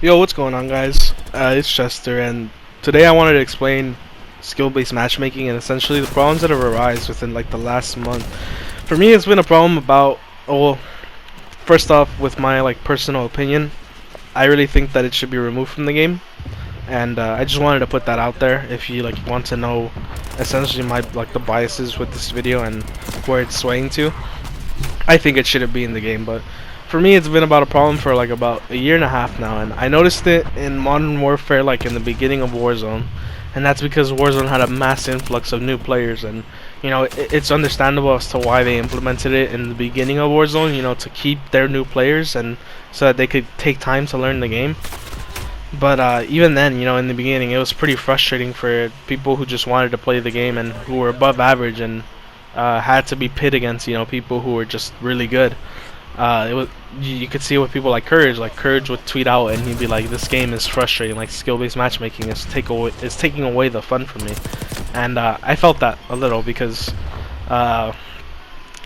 Yo, what's going on, guys? It's Chester, and today I wanted to explain skill-based matchmaking and essentially the problems that have arisen within like the last month. For me, it's been a problem about, well, first off, with my like personal opinion, I really think that it should be removed from the game, and I just wanted to put that out there. If you like want to know, essentially my like the biases with this video and where it's swaying to, I think it shouldn't be in the game, but for me it's been about a problem for like about a year and a half now, and I noticed it in Modern Warfare like in the beginning of Warzone, and that's because Warzone had a mass influx of new players, and you know it's understandable as to why they implemented it in the beginning of Warzone, you know, to keep their new players and so that they could take time to learn the game. But even then, you know, in the beginning it was pretty frustrating for people who just wanted to play the game and who were above average and had to be pit against, you know, people who were just really good. It was you could see it with people like Courage. Like Courage would tweet out and he'd be like, "This game is frustrating. Like skill-based matchmaking is taking away the fun from me." And I felt that a little because I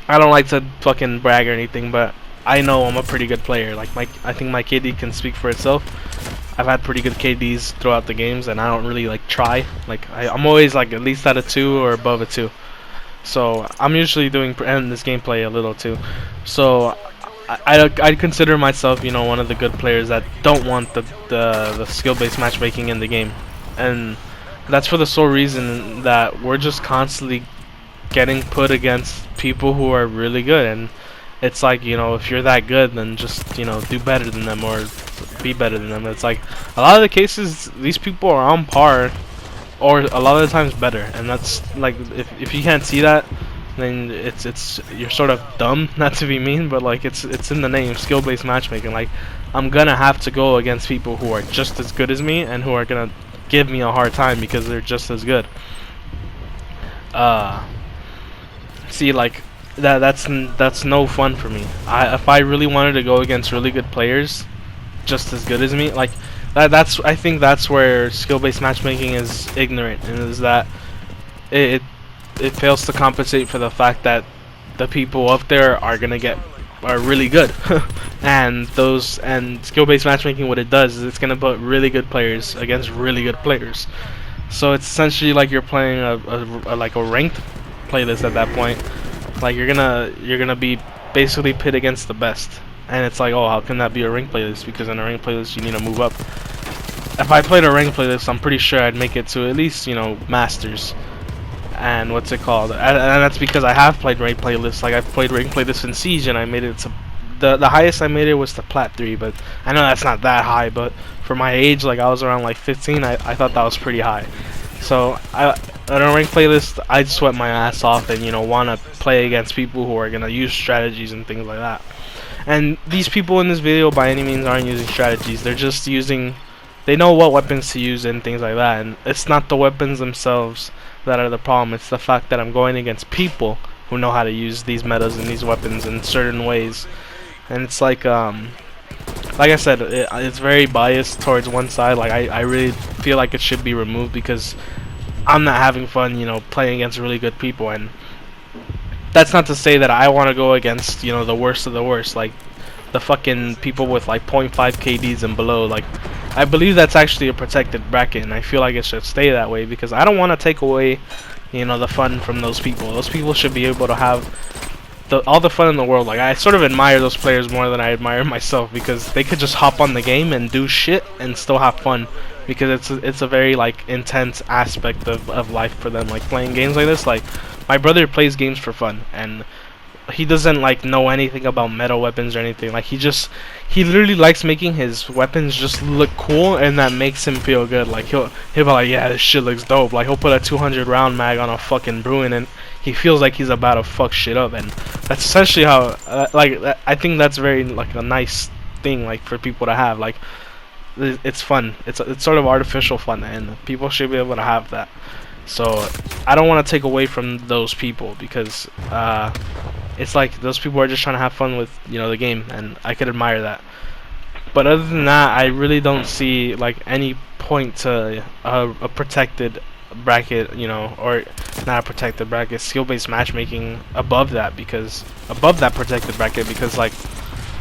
don't like to fucking brag or anything, but I know I'm a pretty good player. Like I think my KD can speak for itself. I've had pretty good KDs throughout the games, and I don't really like try. Like I'm always like at least at a 2 or above a 2. So I'm usually doing and this gameplay a little too. So I consider myself, you know, one of the good players that don't want the skill-based matchmaking in the game, and that's for the sole reason that we're just constantly getting put against people who are really good, and it's like, you know, if you're that good, then just, you know, do better than them or be better than them. It's like a lot of the cases these people are on par or a lot of the times better, and that's like if you can't see that, then it's you're sort of dumb, not to be mean, but like it's in the name, skill-based matchmaking. Like I'm gonna have to go against people who are just as good as me and who are gonna give me a hard time because they're just as good. See, like that's no fun for me. If I really wanted to go against really good players just as good as me, like I think that's where skill-based matchmaking is ignorant, and is that it it fails to compensate for the fact that the people up there are really good. And skill-based matchmaking, what it does is it's gonna put really good players against really good players. So it's essentially like you're playing like a ranked playlist at that point. Like you're gonna be basically pit against the best. And it's like, oh, how can that be a ranked playlist? Because in a ranked playlist you need to move up. If I played a ranked playlist, I'm pretty sure I'd make it to at least, you know, Masters. And what's it called? And that's because I have played ranked playlists. Like I've played ranked playlists in Siege, and I made it to the highest I made it was to Plat 3. But I know that's not that high. But for my age, like I was around like 15, I thought that was pretty high. So on a ranked playlist, I'd sweat my ass off and, you know, want to play against people who are gonna use strategies and things like that. And these people in this video by any means aren't using strategies. They're just using, they know what weapons to use and things like that. And it's not the weapons themselves that are the problem. It's the fact that I'm going against people who know how to use these metas and these weapons in certain ways. And it's like I said, it's very biased towards one side. Like I really feel like it should be removed because I'm not having fun, you know, playing against really good people. And that's not to say that I want to go against, you know, the worst of the worst, like the fucking people with like 0.5 KDs and below. Like I believe that's actually a protected bracket, and I feel like it should stay that way because I don't want to take away, you know, the fun from those people. Those people should be able to have all the fun in the world. Like I sort of admire those players more than I admire myself because they could just hop on the game and do shit and still have fun, because it's a very like intense aspect of life for them. Like playing games like this, like my brother plays games for fun, and he doesn't like know anything about meta weapons or anything. Like he literally likes making his weapons just look cool, and that makes him feel good. Like he'll be like, yeah, this shit looks dope. Like he'll put a 200 round mag on a fucking Bruin and he feels like he's about to fuck shit up. And that's essentially how I think that's very like a nice thing, like for people to have. Like it's fun. It's sort of artificial fun, and people should be able to have that. So I don't want to take away from those people because it's like those people are just trying to have fun with, you know, the game, and I could admire that. But other than that, I really don't see like any point to a protected bracket, you know, or not a protected bracket, skill-based matchmaking above that, because above that protected bracket, because like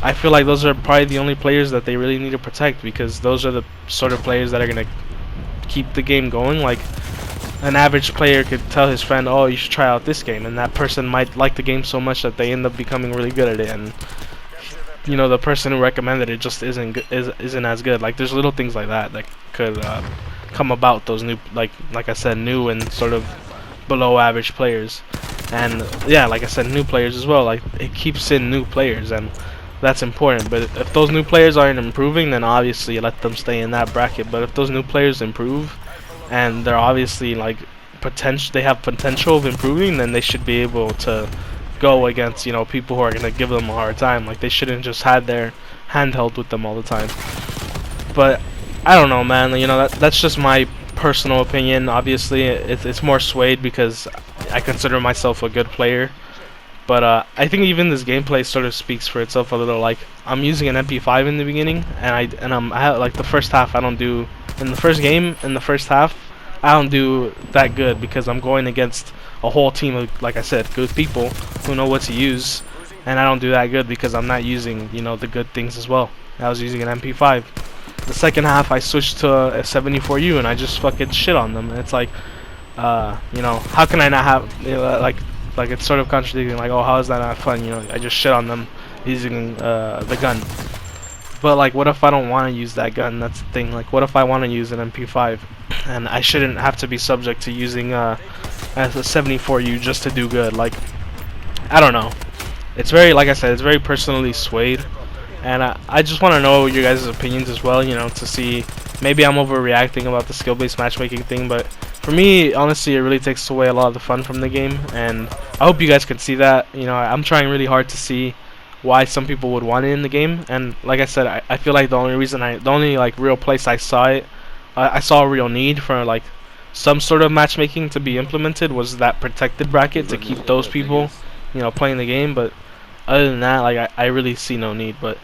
I feel like those are probably the only players that they really need to protect, because those are the sort of players that are gonna keep the game going. Like, an average player could tell his friend, "Oh, you should try out this game," and that person might like the game so much that they end up becoming really good at it. And you know, the person who recommended it just isn't as good. Like, there's little things like that that could come about those new, like I said, new and sort of below average players. And yeah, like I said, new players as well. Like, it keeps in new players, and that's important. But if those new players aren't improving, then obviously let them stay in that bracket. But if those new players improve, and they're obviously like they have potential of improving, then they should be able to go against, you know, people who are gonna give them a hard time. Like, they shouldn't just had their handheld with them all the time. But I don't know, man. You know, that's just my personal opinion. Obviously, it's more swayed because I consider myself a good player. But I think even this gameplay sort of speaks for itself a little. Like, I'm using an MP5 in the beginning, and I have, like, the first half I don't do in the first game. In the first half, I don't do that good because I'm going against a whole team of, like I said, good people who know what to use, and I don't do that good because I'm not using, you know, the good things as well. I was using an MP5. The second half, I switched to a 74U, and I just fucking shit on them. And it's like, you know, how can I not have, you know, like it's sort of contradicting. Like, oh, how is that not fun? You know, I just shit on them using the gun. But like, what if I don't want to use that gun? That's the thing. Like, what if I want to use an MP5, and I shouldn't have to be subject to using as a 74U just to do good? Like, I don't know. It's very, like I said, it's very personally swayed, and I just want to know your guys' opinions as well. You know, to see, maybe I'm overreacting about the skill-based matchmaking thing, but for me, honestly, it really takes away a lot of the fun from the game, and I hope you guys can see that. You know, I'm trying really hard to see why some people would want it in the game, and like I said, I feel like the only like real place I saw it, I saw a real need for like some sort of matchmaking to be implemented was that protected bracket to keep those people, you know, playing the game. But other than that, like, I really see no need. But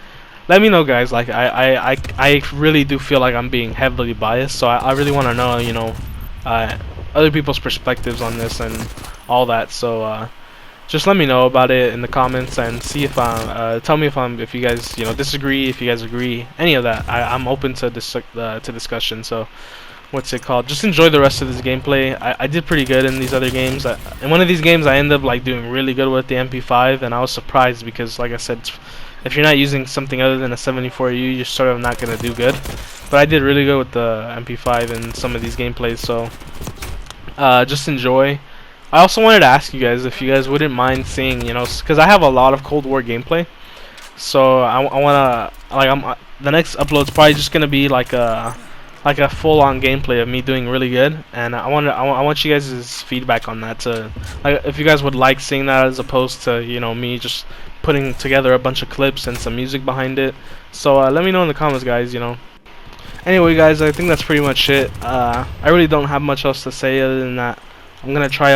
let me know, guys. Like, I really do feel like I'm being heavily biased, so I really want to know, you know, other people's perspectives on this and all that. So just let me know about it in the comments, and see if tell me if you guys, you know, disagree, if you guys agree, any of that. I'm open to discussion. So what's it called? Just enjoy the rest of this gameplay. I did pretty good in these other games. In one of these games, I ended up like doing really good with the MP5, and I was surprised because, like I said, if you're not using something other than a 74U, you're sort of not gonna do good. But I did really good with the MP5 in some of these gameplays. So just enjoy. I also wanted to ask you guys if you guys wouldn't mind seeing, you know, because I have a lot of Cold War gameplay, so I wanna, like, the next upload's probably just gonna be like a full-on gameplay of me doing really good, and I want you guys' feedback on that. To, like, if you guys would like seeing that as opposed to, you know, me just putting together a bunch of clips and some music behind it. So let me know in the comments, guys. You know. Anyway, guys, I think that's pretty much it. I really don't have much else to say other than that. I'm gonna try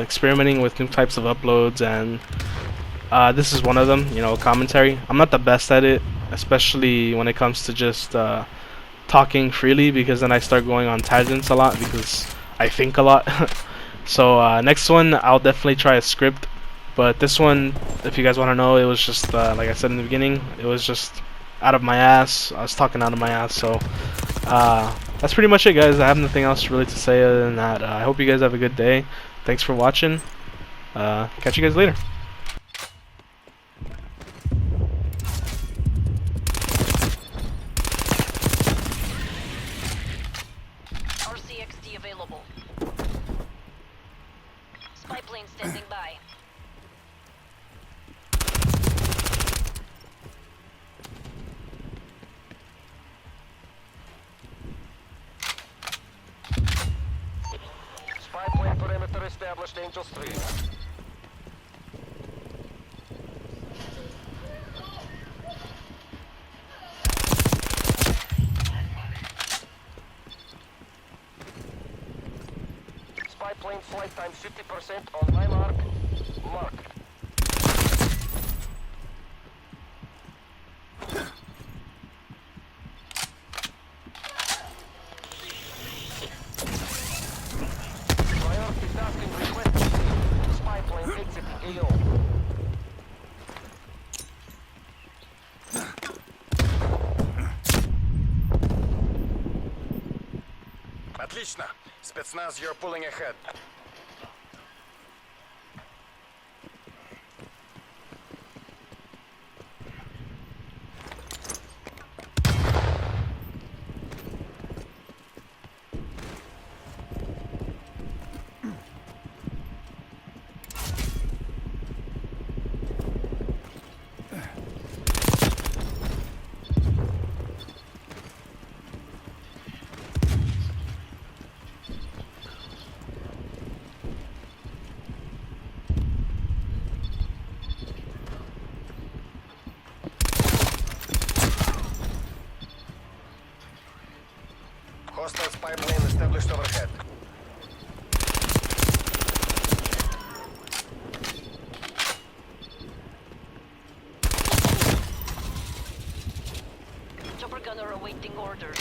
experimenting with new types of uploads, and this is one of them. You know, commentary. I'm not the best at it, especially when it comes to just talking freely, because then I start going on tangents a lot because I think a lot. So next one, I'll definitely try a script. But this one, if you guys want to know, it was just like I said in the beginning, it was just out of my ass. I was talking out of my ass. So that's pretty much it, guys. I have nothing else really to say other than that. I hope you guys have a good day. Thanks for watching. Catch you guys later. RCXD available. Spy plane standing by. Spy plane perimeter established, Angels 3. Spy plane flight time 50% on my mark. Mark. Priority tasking requested. Spy plane exiting AO. Отлично. Спецназ, you're pulling ahead. Hostile spy plane established overhead. Chopper gunner awaiting orders.